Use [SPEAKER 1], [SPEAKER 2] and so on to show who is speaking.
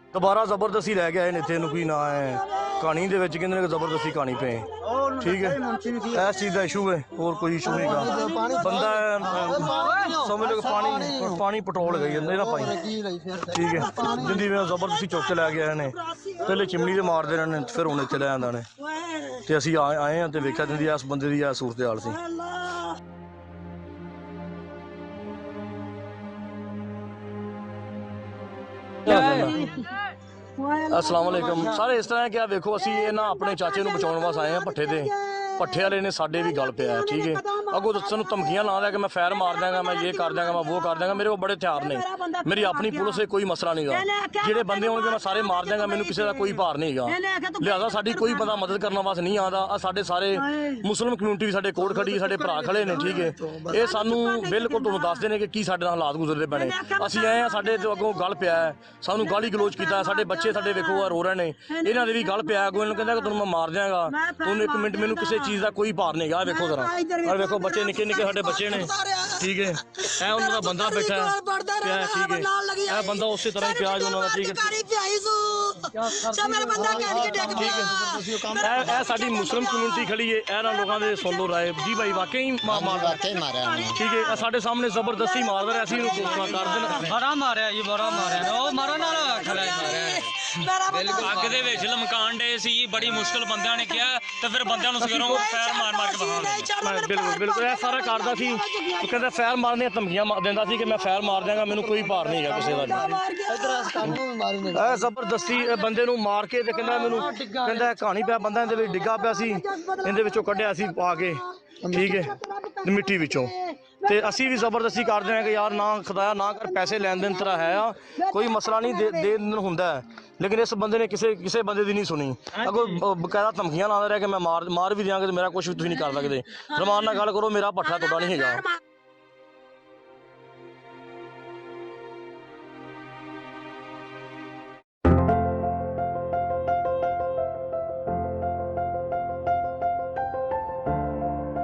[SPEAKER 1] दोबारा जबरदस्ती लै गए इतने कोई ना है कहानी दे विच कहंदे ने जबरदस्ती कहानी पे ठीक है इस चीज़ का इशू है और कोई इशू नहीं गा बंदा समझ लो पानी पेट्रोल गई ना पाई ठीक है जिंदी में जबरदस्ती चुक के लै गए ने पहले चिमनी से मारते रहे फिर हुण इत्थे लै आंदा ने ते असीं आए हैं तो वेख्या जिंदी इस बंदे दी सूरत हाल सी। अस्सलाम वालेकुम सारे इस तरह क्या देखो असी ना अपने चाचे को बचाने वास्ते आए हैं भट्ठे ते भट्ठे वाले ने साडे भी गल पिया ठीक है अगों सानू धमकियां ला दिया कि मैं फैर मार देंगा मैं ये कर देंगा मैं वो कर देंगा मेरे को बड़े हथियार ने मेरी अपनी पुलिस से कोई मसला नहीं गा जेडे बंदे होंगे मैं सारे मार देंगा मैनू किसी का कोई भार नहीं गा लिहाजा साडी कोई बंदा मदद करने वास्ते नहीं आता साडे सारे मुस्लिम कम्यूनिटी भी साडे कोल खड़ी साडे भरा खड़े ने ठीक है ये सानू बिल्कुल तुहानू दसदे ने कि साडे नाल हालात गुजरदे पैने असीं आए हैं साडे तो अगों गल पिया सानू गाली गलोच कीता साडे बच्चे साडे वेखो रो रहे ने इन्हां दे भी गल पिया अगों इन्हूं कहंदा कि तुहानू मैं मार देंगा तुहानू एक मिनट मैनू किसी चीज़ का कोई भार नहीं गा वेखो जरा और वेखो बच्चे निक्के निक्के साडे बच्चे ने ठीक है ए उन्हां दा बंदा बैठा है ठीक है ए बंदा उसी तरह प्याज उन्हां दा ठीक है साडी मुस्लिम कम्यूनिटी खड़ी है इन्हां लोगों दे सुन लो राय जी भाई वाकई मारा ठीक है साडे सामने जबरदस्ती मार रहा असीं कर देना
[SPEAKER 2] बड़ा मारिया जी बड़ा मारिया ओ मारन वाला खड़ा मारिया
[SPEAKER 3] अग दे विच लमकान डे सी बड़ी मुश्किल बंदियां ने किया ते फिर बंदियां नूं सवेरों फैर मार मार के बहाना
[SPEAKER 1] बिल्कुल बिल्कुल ये सारा करदा सी कहंदा फैर मारने धमकियां दिंदा सी कि मैं फैर मार देंगा मैनू कोई भार नहीं है किसी का जबरदस्ती बंदे नूं मार के ते कहंदा मैनू कहंदा कहानी पिया बंदा इहदे विच डिग्गा पिया सी इहदे विचों कढिया सी पा के ठीक है मिट्टी विचों ते असी भी जबरदस्ती करते हैं कि यार ना खुदाया ना कर पैसे लैन देन तेरा है कोई मसला नहीं दे दिन होंदा है लेकिन इस बंदे ने किसी बंदे की नहीं सुनी अगो बकायदा धमकियां ला रहा कि मैं मार भी देंगे तो मेरा कुछ भी तुसीं नहीं कर सकते रमान नाल गल करो मेरा भट्ठा तुहाडा नहीं हैगा।